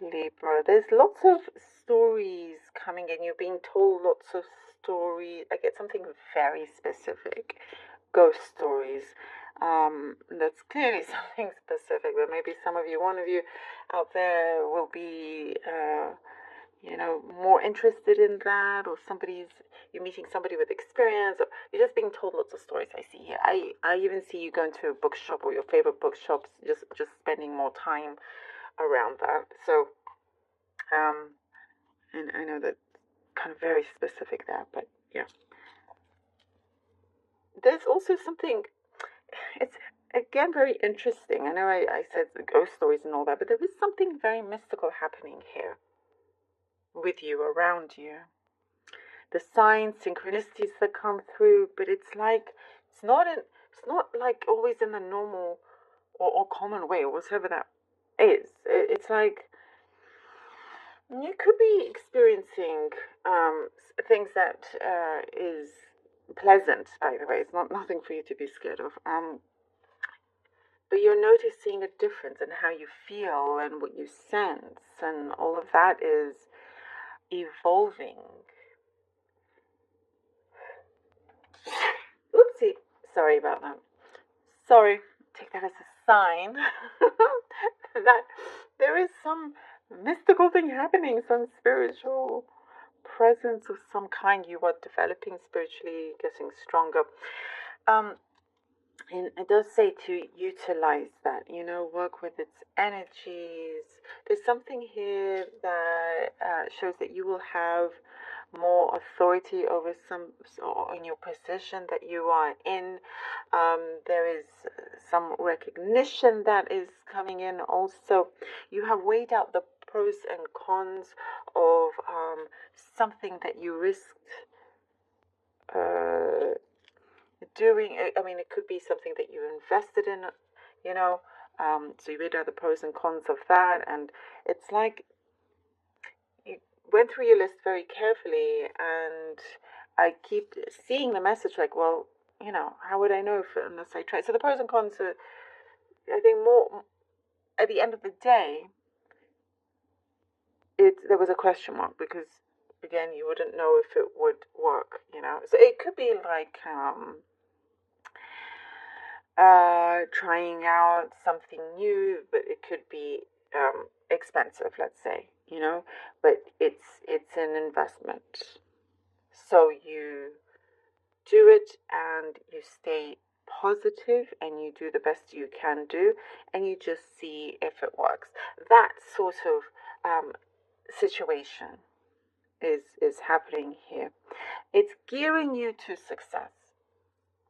Libra. There's lots of stories coming in. You're being told lots of stories. I get something very specific. Ghost stories. That's clearly something specific, but maybe some of you, one of you out there will be, more interested in that, or you're meeting somebody with experience, or you're just being told lots of stories. I see here. I even see you going to a bookshop or your favorite bookshops, just spending more time around that. So, um, and I know that kind of very specific there, but yeah. There's also something, it's again very interesting. I know I said the ghost stories and all that, but there is something very mystical happening here with you, around you. The signs, synchronicities that come through, but it's like it's not like always in the normal or common way, or whatever that is. It's like you could be experiencing things that is pleasant. By the way, it's not nothing for you to be scared of. But you're noticing a difference in how you feel and what you sense, and all of that is evolving. Oopsie. Sorry about that. Sorry. Take that as a sign that there is some mystical thing happening, some spiritual presence of some kind. You are developing spiritually, getting stronger. Um, and it does say to utilize that, work with its energies. There's something here that shows that you will have more authority over in your position that you are in. There is some recognition that is coming in. Also, you have weighed out the pros and cons of something that you risked uh, doing. I mean, it could be something that you invested in, you know. So you weighed out the pros and cons of that, and it's like you went through your list very carefully, and I keep seeing the message like, well, how would I know unless I try? So the pros and cons are, I think, more at the end of the day, there was a question mark because again, you wouldn't know if it would work, So it could be like trying out something new, but it could be expensive, let's say, but it's an investment. So you do it and you stay positive and you do the best you can do and you just see if it works. That sort of situation is happening here. It's gearing you to success.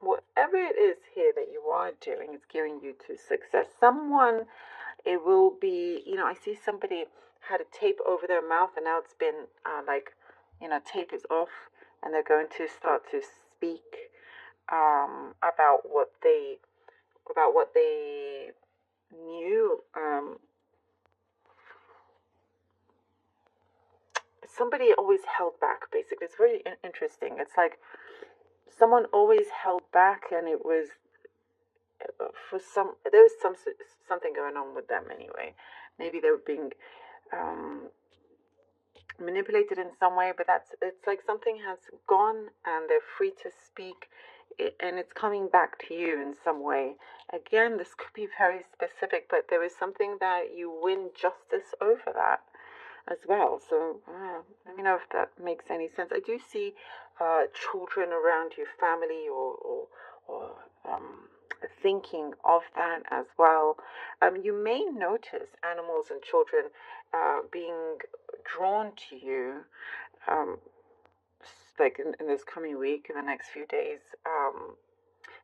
Whatever it is here that you are doing, it's gearing you to success. It will be, I see somebody had a tape over their mouth and now it's been tape is off and they're going to start to speak about what they knew. Somebody always held back, basically. It's very interesting. It's like someone always held back and it was there was something going on with them anyway. Maybe they were being manipulated in some way, but it's like something has gone and they're free to speak, and it's coming back to you in some way. Again, this could be very specific, but there is something that you win justice over that as well. So let me know if that makes any sense. I do see children around you, family, or thinking of that as well. You may notice animals and children being drawn to you, like in this coming week, in the next few days.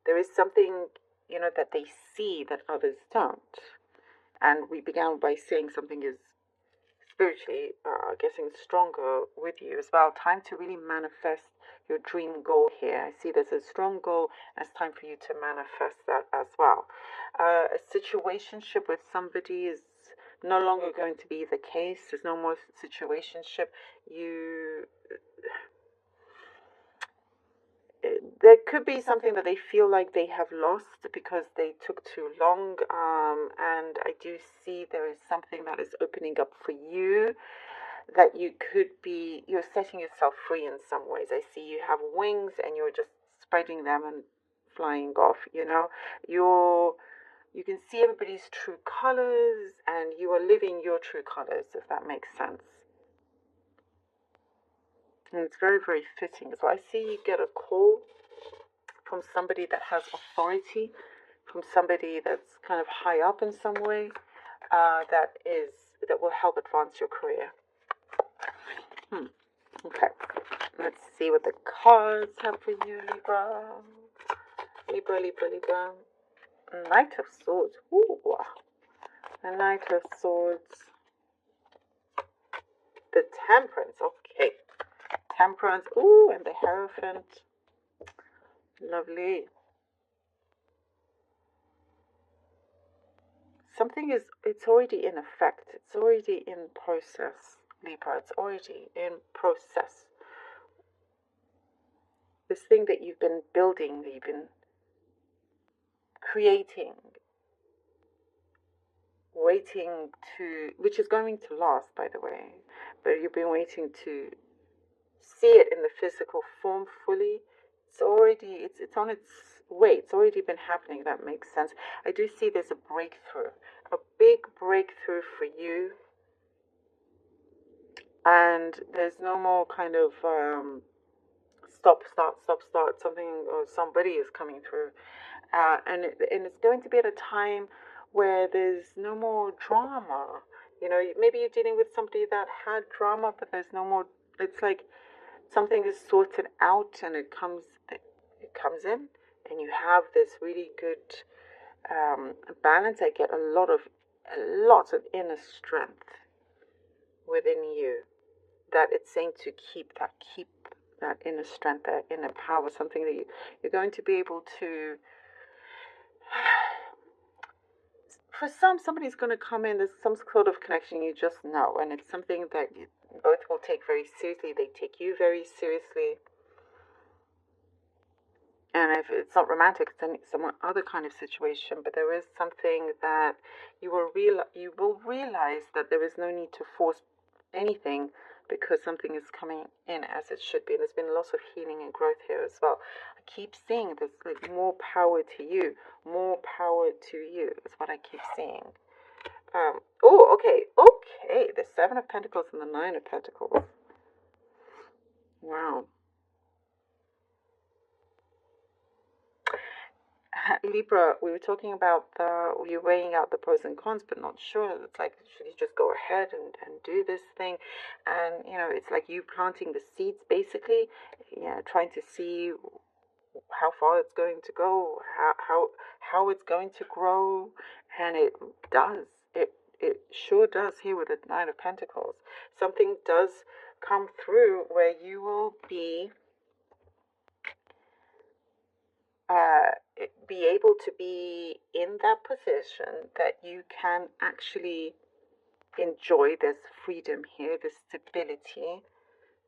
There is something, that they see that others don't. And we began by saying something is spiritually getting stronger with you as well. Time to really manifest your dream goal here. I see there's a strong goal, and it's time for you to manifest that as well. A situationship with somebody is no longer going to be the case. There's no more situationship. there could be something that they feel like they have lost because they took too long. And I do see there is something that is opening up for you, that you're setting yourself free in some ways. I see you have wings and you're just spreading them and flying off, you can see everybody's true colors and you are living your true colors, if that makes sense. And it's very, very fitting. So I see you get a call from somebody that has authority, from somebody that's kind of high up in some way, that will help advance your career. Okay, let's see what the cards have for you, Libra. Libra, Libra, Libra. Knight of Swords. Ooh, the Knight of Swords. The Temperance. Okay, Temperance. Ooh, and the Hierophant. Lovely. Something it's already in effect. It's already in process, Libra. It's already in process. This thing that you've been building, that you've been creating, waiting to, which is going to last, by the way, but you've been waiting to see it in the physical form fully. It's on its way. It's already been happening. That makes sense. I do see there's a breakthrough, a big breakthrough for you, and there's no more kind of stop, start. Something or somebody is coming through, and it's going to be at a time where there's no more drama. Maybe you're dealing with somebody that had drama, but there's no more. It's like something is sorted out, and it comes in, and you have this really good balance. I get a lot of inner strength within you, that it's saying to keep that inner strength, that inner power, something that you're going to be able to. For somebody's going to come in, there's some sort of connection you just know, and it's something that you both will take very seriously. They take you very seriously. And if it's not romantic, it's some other kind of situation, but there is something that you will realize that there is no need to force anything, because something is coming in as it should be. And there's been lots of healing and growth here as well. I keep seeing this, like, more power to you. More power to you is what I keep seeing. Okay. The Seven of Pentacles and the Nine of Pentacles. Wow. Libra, we were talking about you're weighing out the pros and cons, but not sure. It's like, should you just go ahead and do this thing? And, it's like you planting the seeds, basically, trying to see how far it's going to go, how it's going to grow. And it does. It sure does here with the Nine of Pentacles. Something does come through where you will be able to be in that position that you can actually enjoy this freedom here, this stability.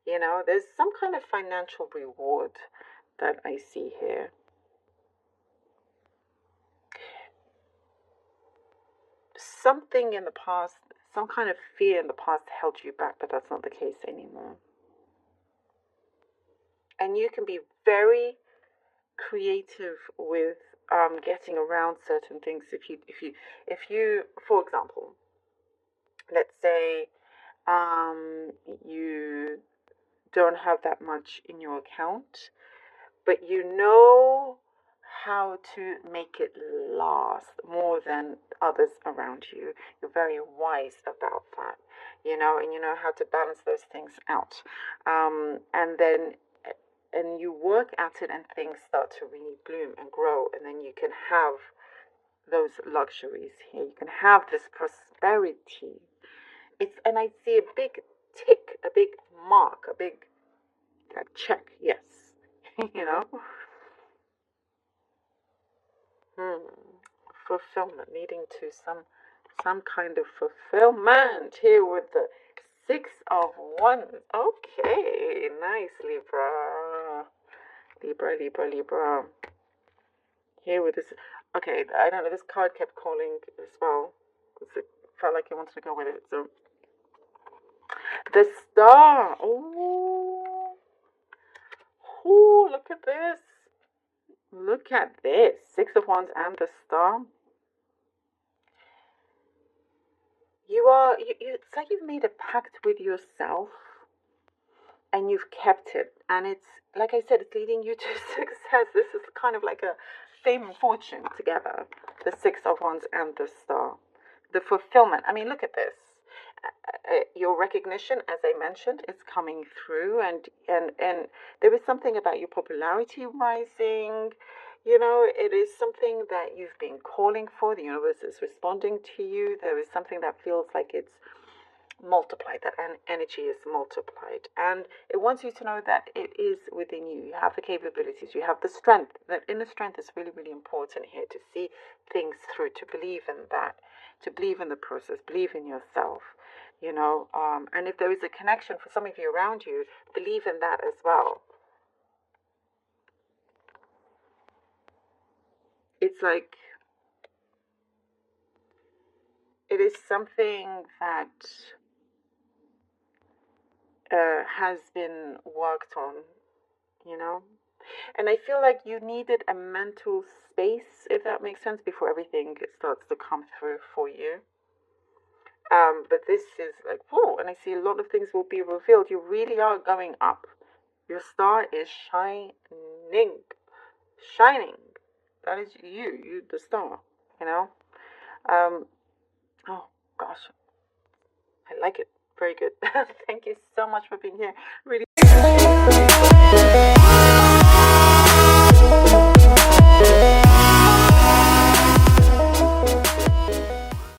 There's some kind of financial reward that I see here. Something in the past, some kind of fear in the past held you back, but that's not the case anymore. And you can be very creative with getting around certain things. If you, for example, let's say you don't have that much in your account, but you know how to make it last more than others around you. You're very wise about that, and you know how to balance those things out. And you work at it, and things start to really bloom and grow, and then you can have those luxuries here. You can have this prosperity. And I see a big tick, a big mark, a big check. Yes, fulfillment, leading to some kind of fulfillment here with the Six of Wands. Okay, nice, Libra. Libra, Libra, Libra. Here with this. Okay, I don't know. This card kept calling as well because it felt like it wanted to go with it. So the Star. Oh, oh, look at this. Look at this. Six of Wands and the Star. It's like you've made a pact with yourself and you've kept it. And it's, like I said, it's leading you to success. This is kind of like a fame and fortune together. The Six of Wands and the Star. The fulfillment. I mean, look at this. Your recognition, as I mentioned, is coming through, and there is something about your popularity rising. You know, it is something that you've been calling for. The universe is responding to you. There is something that feels like it's multiplied, that energy is multiplied, and it wants you to know that it is within you. You have the capabilities, you have the strength. That inner strength is really, really important here, to see things through, to believe in that, to believe in the process, believe in yourself, you know. And if there is a connection for some of you around you, believe in that as well. It's like it is something that has been worked on, you know. And I feel like you needed a mental space, if that makes sense, before everything starts to come through for you. But this is like, whoa, and I see a lot of things will be revealed. You really are going up. Your star is shining. Shining. That is you, the star, you know? Oh, gosh. I like it. Very good. Thank you so much for being here. Really.